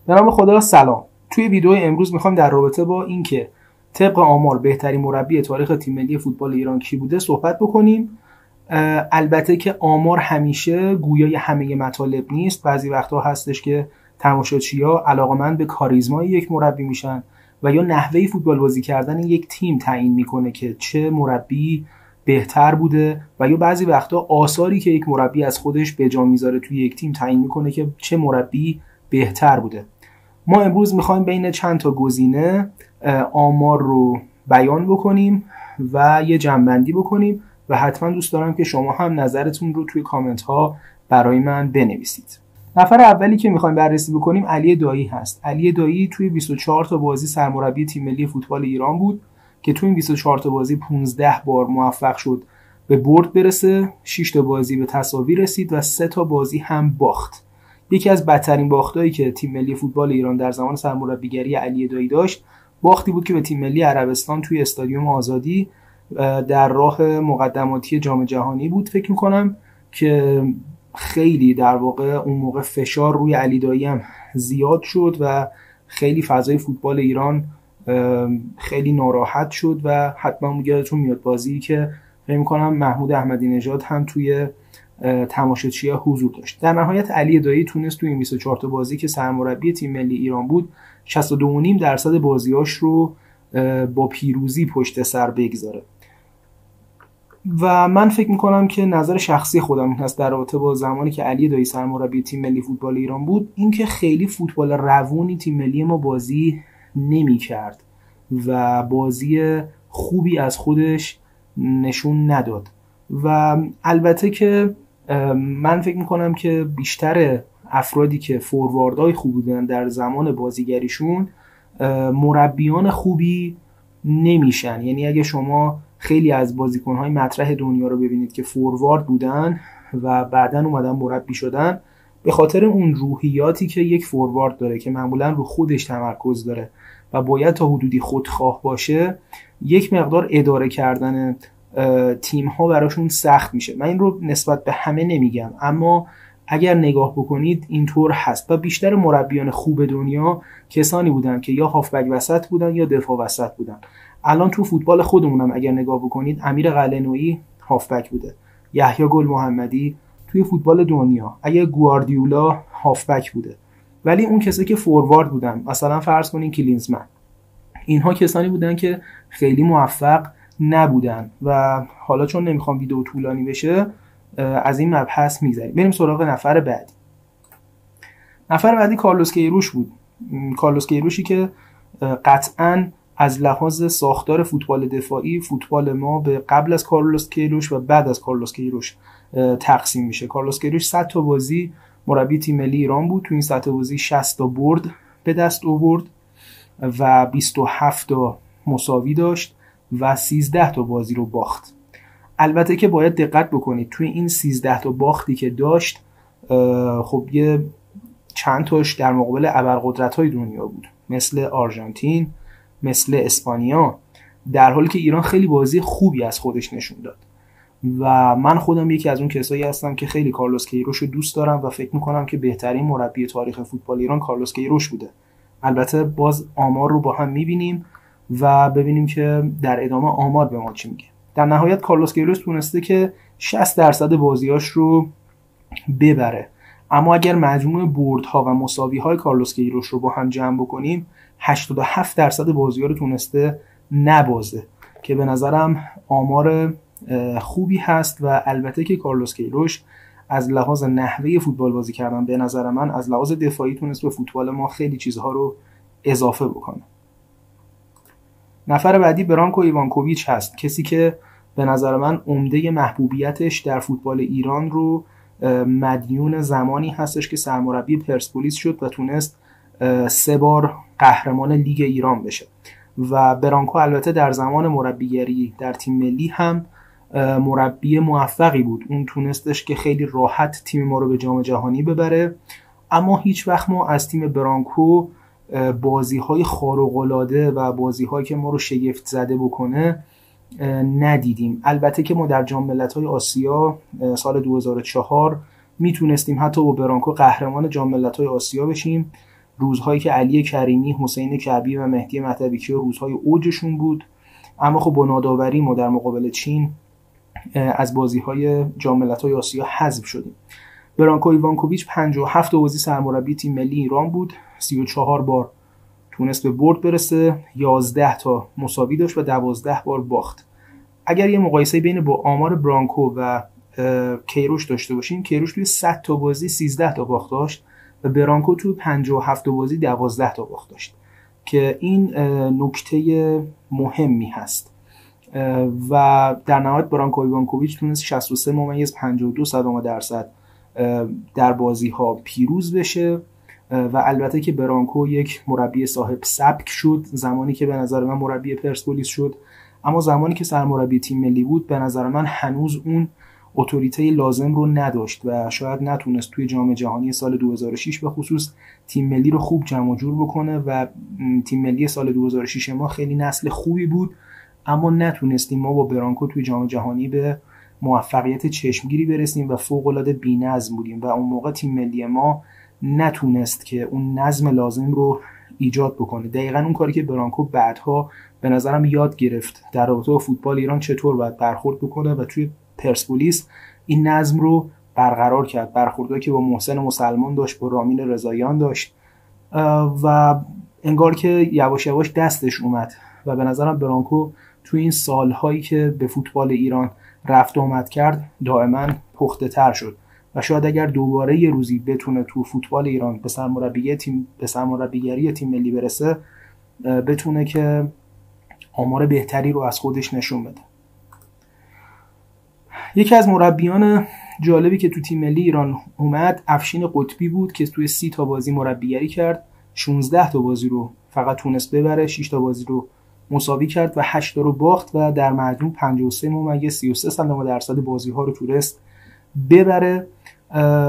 به نام خدا. سلام. توی ویدیو امروز میخوایم در رابطه با اینکه طبق آمار بهترین مربی تاریخ تیم ملی فوتبال ایران کی بوده صحبت بکنیم. البته که آمار همیشه گویای همه مطالب نیست. بعضی وقتا هستش که تماشاچی‌ها علاقه‌مند به کاریزمای یک مربی میشن و یا نحوه فوتبال بازی کردن یک تیم تعیین میکنه که چه مربی بهتر بوده و یا بعضی وقتا آثاری که یک مربی از خودش به جا میذاره توی یک تیم تعیین میکنه که چه مربی بهتر بوده. ما امروز میخوایم بین چند تا گزینه آمار رو بیان بکنیم و یه جمع‌بندی بکنیم و حتما دوست دارم که شما هم نظرتون رو توی کامنت ها برای من بنویسید. نفر اولی که میخوایم بررسی بکنیم علی دایی هست. علی دایی توی 24 تا بازی سرمربی تیم ملی فوتبال ایران بود که توی این 24 تا بازی 15 بار موفق شد به برد برسه، 6 تا بازی به تساوی رسید و 3 تا بازی هم باخت. یکی از بدترین باختایی که تیم ملی فوتبال ایران در زمان سرمربیگری علی دایی داشت، باختی بود که به تیم ملی عربستان توی استادیوم آزادی در راه مقدماتی جام جهانی بود. فکر می‌کنم که خیلی در واقع اون موقع فشار روی علی دایی هم زیاد شد و خیلی فضای فوتبال ایران خیلی ناراحت شد و حتما یادتون میاد بازی که فکر می‌کنم محمود احمدی نژاد هم توی تماشاچی‌ها حضور داشت. در نهایت علی دایی تونست توی این 24 تا بازی که سرمربی تیم ملی ایران بود 62.5% بازیاش رو با پیروزی پشت سر بگذاره. و من فکر میکنم که نظر شخصی خودم این هست در رابطه با زمانی که علی دایی سرمربی تیم ملی فوتبال ایران بود، اینکه خیلی فوتبال روونی تیم ملی ما بازی نمی‌کرد و بازی خوبی از خودش نشون نداد. و البته که من فکر میکنم که بیشتر افرادی که فورواردهای خوب بودن در زمان بازیگریشون مربیان خوبی نمیشن. یعنی اگه شما خیلی از بازیکنهای مطرح دنیا رو ببینید که فوروارد بودن و بعدن اومدن مربی شدن، به خاطر اون روحیاتی که یک فوروارد داره که معمولا رو خودش تمرکز داره و باید تا حدودی خودخواه باشه، یک مقدار اداره کردن تیم ها براشون سخت میشه. من این رو نسبت به همه نمیگم، اما اگر نگاه بکنید اینطور هست و بیشتر مربیان خوب دنیا کسانی بودن که یا هافبک وسط بودن یا دفاع وسط بودن. الان تو فوتبال خودمونم اگر نگاه بکنید امیر قلعه‌نویی هافبک بوده، یحیی گل محمدی توی فوتبال دنیا اگر گواردیولا هافبک بوده، ولی اون کسایی که فوروارد بودن مثلا فرض کنین کلینزمن، اینها کسانی بودن که خیلی موفق نبودن. و حالا چون نمیخوام ویدیو طولانی بشه از این مبحث میگذریم، بریم سراغ نفر بعدی. نفر بعدی کارلوس کیروش بود. کارلوس کیروشی که قطعاً از لحاظ ساختار فوتبال دفاعی فوتبال ما به قبل از کارلوس کیروش و بعد از کارلوس کیروش تقسیم میشه. کارلوس کیروش 100 تا بازی مربی تیم ملی ایران بود. تو این 100 تا بازی 60 تا برد به دست آورد و 27 تا مساوی داشت و 13 تا بازی رو باخت. البته که باید دقت بکنید توی این 13 تا باختی که داشت خب یه چند تاش در مقابل ابرقدرت‌های دنیا بود، مثل آرژانتین، مثل اسپانیا، در حالی که ایران خیلی بازی خوبی از خودش نشون داد. و من خودم یکی از اون کسایی هستم که خیلی کارلوس کیروش رو دوست دارم و فکر میکنم که بهترین مربی تاریخ فوتبال ایران کارلوس کیروش بوده. البته باز آمار رو با هم میبینیم و ببینیم که در ادامه آمار به ما چی میگه. در نهایت کارلوس کیروش تونسته که 60% بازیاش رو ببره، اما اگر مجموع بردها و مساوی‌های کارلوس کیروش رو با هم جمع بکنیم 87% بازی‌ها رو تونسته نبازه که به نظرم آمار خوبی هست. و البته که کارلوس کیروش از لحاظ نحوه فوتبال بازی کردن به نظر من از لحاظ دفاعی تونست به فوتبال ما خیلی چیزها رو اضافه بکنه. نفر بعدی برانکو ایوانکوویچ هست، کسی که به نظر من عمده محبوبیتش در فوتبال ایران رو مدیون زمانی هستش که سرمربی پرسپولیس شد و تونست 3 بار قهرمان لیگ ایران بشه. و برانکو البته در زمان مربیگری در تیم ملی هم مربی موفقی بود. اون تونستش که خیلی راحت تیم ما رو به جام جهانی ببره، اما هیچ وقت ما از تیم برانکو بازی‌های خارق‌العاده و بازی‌هایی که ما رو شگفت زده بکنه ندیدیم. البته که ما در جام ملت‌های آسیا سال 2004 میتونستیم حتی با برانکو قهرمان جام ملت‌های آسیا بشیم روزهایی که علی کریمی، حسین کعبی و مهدی مهدوی‌کیا روزهای اوجشون بود. اما خب با ناداوری ما در مقابل چین از بازی‌های جام ملت‌های آسیا حذف شدیم. برانکو ایوانکوویچ 57 بازی سرمربی تیم ملی ایران بود، 34 بار تونست به برد برسه، 11 تا مساوی داشت و 12 بار باخت. اگر یه مقایسه بین با آمار برانکو و کیروش داشته باشیم، کیروش توی 100 تا بازی 13 تا باخت داشت و برانکو توی 57 بازی 12 تا باخت داشت که این نکته مهمی هست. و در نهایت برانکو ایوانکوویچ تونست 63.52% در بازی ها پیروز بشه و البته که برانکو یک مربی صاحب سبک شد زمانی که به نظر من مربی پرسپولیس شد، اما زمانی که سرمربی تیم ملی بود به نظر من هنوز اون اتوریته لازم رو نداشت و شاید نتونست توی جام جهانی سال 2006 به خصوص تیم ملی رو خوب جمع جور بکنه و تیم ملی سال 2006 ما خیلی نسل خوبی بود، اما نتونستیم ما با برانکو توی جام جهانی به موفقیت چشمگیری برسیم و فوق‌العاده بی‌نظم بودیم و اون موقع تیم ملی ما نتونست که اون نظم لازم رو ایجاد بکنه. دقیقاً اون کاری که برانکو بعدها به نظرم یاد گرفت در رابطه با فوتبال ایران چطور باید برخورد بکنه و توی پرسپولیس این نظم رو برقرار کرد. برخوردی که با محسن مسلمان داشت، با رامین رضاییان داشت و انگار که یواش یواش دستش اومد و به نظرم برانکو توی این سالهایی که به فوتبال ایران رفت آمد کرد دائما پخته تر شد و شاید اگر دوباره یه روزی بتونه تو فوتبال ایران به سرمربیگری تیم ملی برسه بتونه که آمار بهتری رو از خودش نشون بده. یکی از مربیان جالبی که تو تیم ملی ایران اومد افشین قطبی بود که توی 30 تا بازی مربیگری کرد، 16 تا بازی رو فقط تونست ببره، 6 تا بازی رو مساوی کرد و 8 تا رو باخت و در مجموع 53.33% بازی‌ها رو تونست ببره.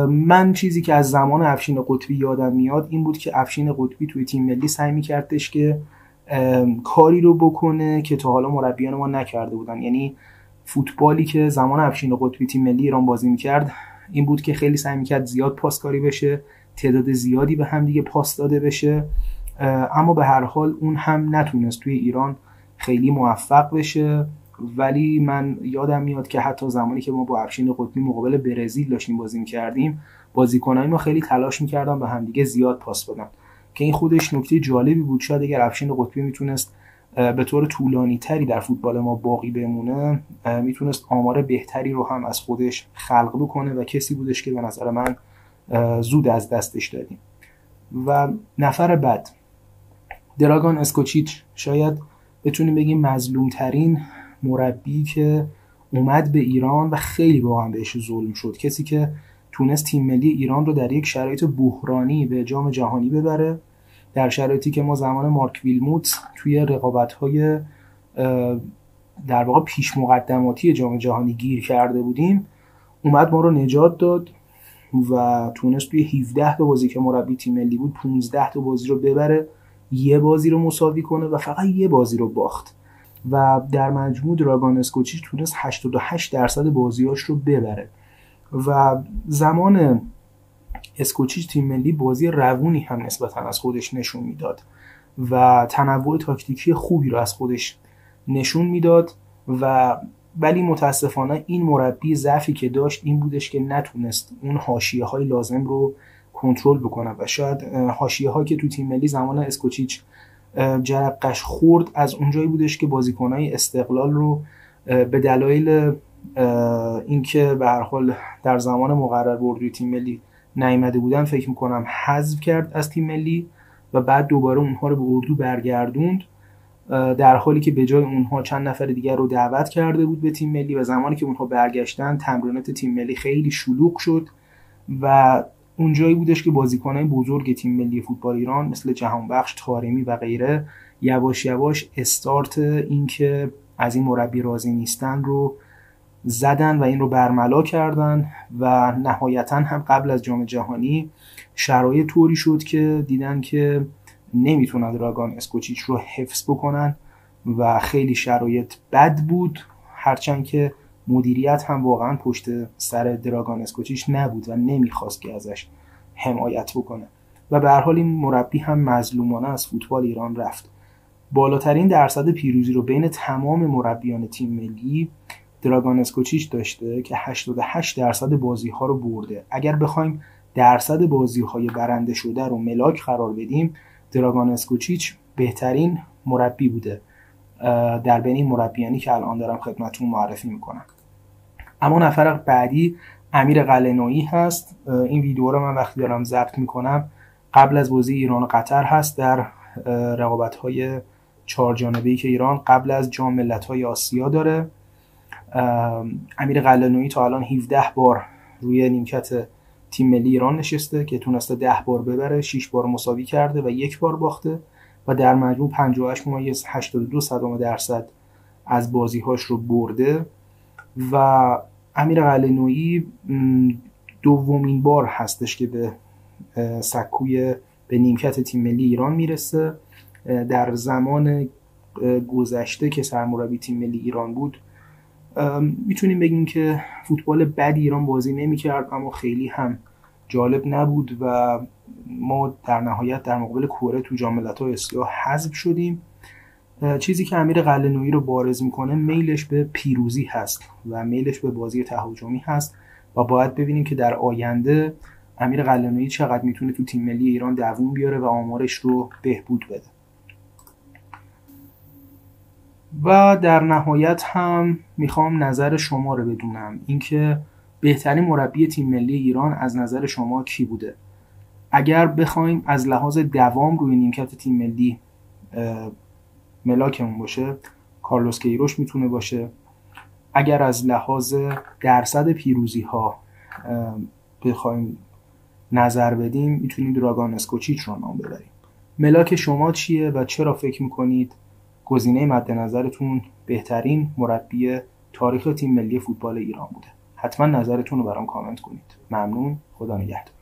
من چیزی که از زمان افشین قطبی یادم میاد این بود که افشین قطبی توی تیم ملی سعی می‌کردش که کاری رو بکنه که تا حالا مربیان ما نکرده بودن. یعنی فوتبالی که زمان افشین قطبی تیم ملی ایران بازی می‌کرد این بود که خیلی سعی می‌کرد زیاد پاسکاری بشه، تعداد زیادی به هم دیگه پاس داده بشه، اما به هر حال اون هم نتونست توی ایران خیلی موفق بشه. ولی من یادم میاد که حتی زمانی که ما با افشین قطبی مقابل برزیل داشتیم بازی می‌کردیم، بازیکنای ما خیلی تلاش می‌کردن به هم دیگه زیاد پاس بدن که این خودش نکته جالبی بود. شاید اگر افشین قطبی میتونست به طور طولانی تری در فوتبال ما باقی بمونه میتونست آمار بهتری رو هم از خودش خلق بکنه و کسی بودش که به نظر من زود از دستش دادیم. و نفر بعد دراگان اسکوچیچ، شاید بتونیم بگیم مظلوم ترین مربی که اومد به ایران و خیلی واقعا بهش ظلم شد. کسی که تونست تیم ملی ایران رو در یک شرایط بحرانی به جام جهانی ببره، در شرایطی که ما زمان مارک ویلموت توی رقابت‌های در واقع پیش مقدماتی جام جهانی گیر کرده بودیم، اومد ما رو نجات داد و تونست توی 17 تا بازی که مربی تیم ملی بود 15 تا بازی رو ببره، یه بازی رو مساوی کنه و فقط یه بازی رو باخت و در مجموع دراگان اسکوچیچ تونست 88% بازیاش رو ببره و زمان اسکوچیچ تیم ملی بازی روونی هم نسبتا از خودش نشون میداد و تنوع تاکتیکی خوبی رو از خودش نشون میداد ولی متاسفانه این مربی ضعفی که داشت این بودش که نتونست اون حاشیه‌های لازم رو کنترل بکنه و شاید حاشیه‌ها که تو تیم ملی زمان اسکوچیچ جرقش خورد از اونجایی بودش که بازیکنای استقلال رو به دلایل اینکه به هر حال در زمان مقرر بردوی تیم ملی نیامده بودن فکر میکنم حذف کرد از تیم ملی و بعد دوباره اونها رو به اردو برگردوند، در حالی که به جای اونها چند نفر دیگر رو دعوت کرده بود به تیم ملی و زمانی که اونها برگشتن تمرینات تیم ملی خیلی شلوغ شد و اونجایی بودش که بازیکنان بزرگ تیم ملی فوتبال ایران مثل جهانبخش، طارمی و غیره یواش یواش استارت این که از این مربی راضی نیستن رو زدن و این رو برملا کردن و نهایتاً هم قبل از جام جهانی شرایط طوری شد که دیدن که نمیتونن دراگان اسکوچیچ رو حفظ بکنن و خیلی شرایط بد بود، هرچند که مدیریت هم واقعا پشت سر دراگان اسکوچیچ نبود و نمیخواست که ازش حمایت بکنه و به هر حال این مربی هم مظلومانه از فوتبال ایران رفت. بالاترین درصد پیروزی رو بین تمام مربیان تیم ملی دراگان اسکوچیچ داشته که 88% بازی‌ها رو برده. اگر بخوایم درصد بازی‌های برنده شده رو ملاک قرار بدیم، دراگان اسکوچیچ بهترین مربی بوده در بین این مربیانی که الان دارم خدمتتون معرفی میکنم. اما نفر بعدی امیر قلعه‌نویی هست. این ویدیو رو من وقتی دارم ضبط میکنم قبل از بازی ایران و قطر هست، در رقابت‌های 4 جانبه‌ای که ایران قبل از جام ملت‌های آسیا داره. امیر قلعه‌نویی تا الان 17 بار روی نیمکت تیم ملی ایران نشسته که تونسته 10 بار ببره، 6 بار مساوی کرده و 1 بار باخته و در مجموع 58.82% از بازی‌هاش رو برده. و امیر قلعه‌نویی دومین بار هستش که به سکوی به نیمکت تیم ملی ایران میرسه. در زمان گذشته که سرمربی تیم ملی ایران بود میتونیم بگیم که فوتبال بدی ایران بازی نمی‌کرد، اما خیلی هم جالب نبود و ما در نهایت در مقابل کره تو جام ملت‌های آسیا حذف شدیم. چیزی که امیر قلعه‌نویی رو بارز میکنه میلش به پیروزی هست و میلش به بازی تهاجمی هست و باید ببینیم که در آینده امیر قلعه‌نویی چقدر میتونه تو تیم ملی ایران دووم بیاره و آمارش رو بهبود بده. و در نهایت هم میخوام نظر شما رو بدونم، اینکه بهترین مربی تیم ملی ایران از نظر شما کی بوده؟ اگر بخوایم از لحاظ دوام روی نیمکت تیم ملی ملاکمون باشه، کارلوس کیروش میتونه باشه. اگر از لحاظ درصد پیروزی ها بخوایم نظر بدیم، میتونیم دراگان اسکوچیچ رو نام ببریم. ملاک شما چیه و چرا فکر میکنید گزینه مد نظرتون بهترین مربی تاریخ تیم ملی فوتبال ایران بوده؟ حتما نظرتون رو برام کامنت کنید. ممنون. خدا نگهدار.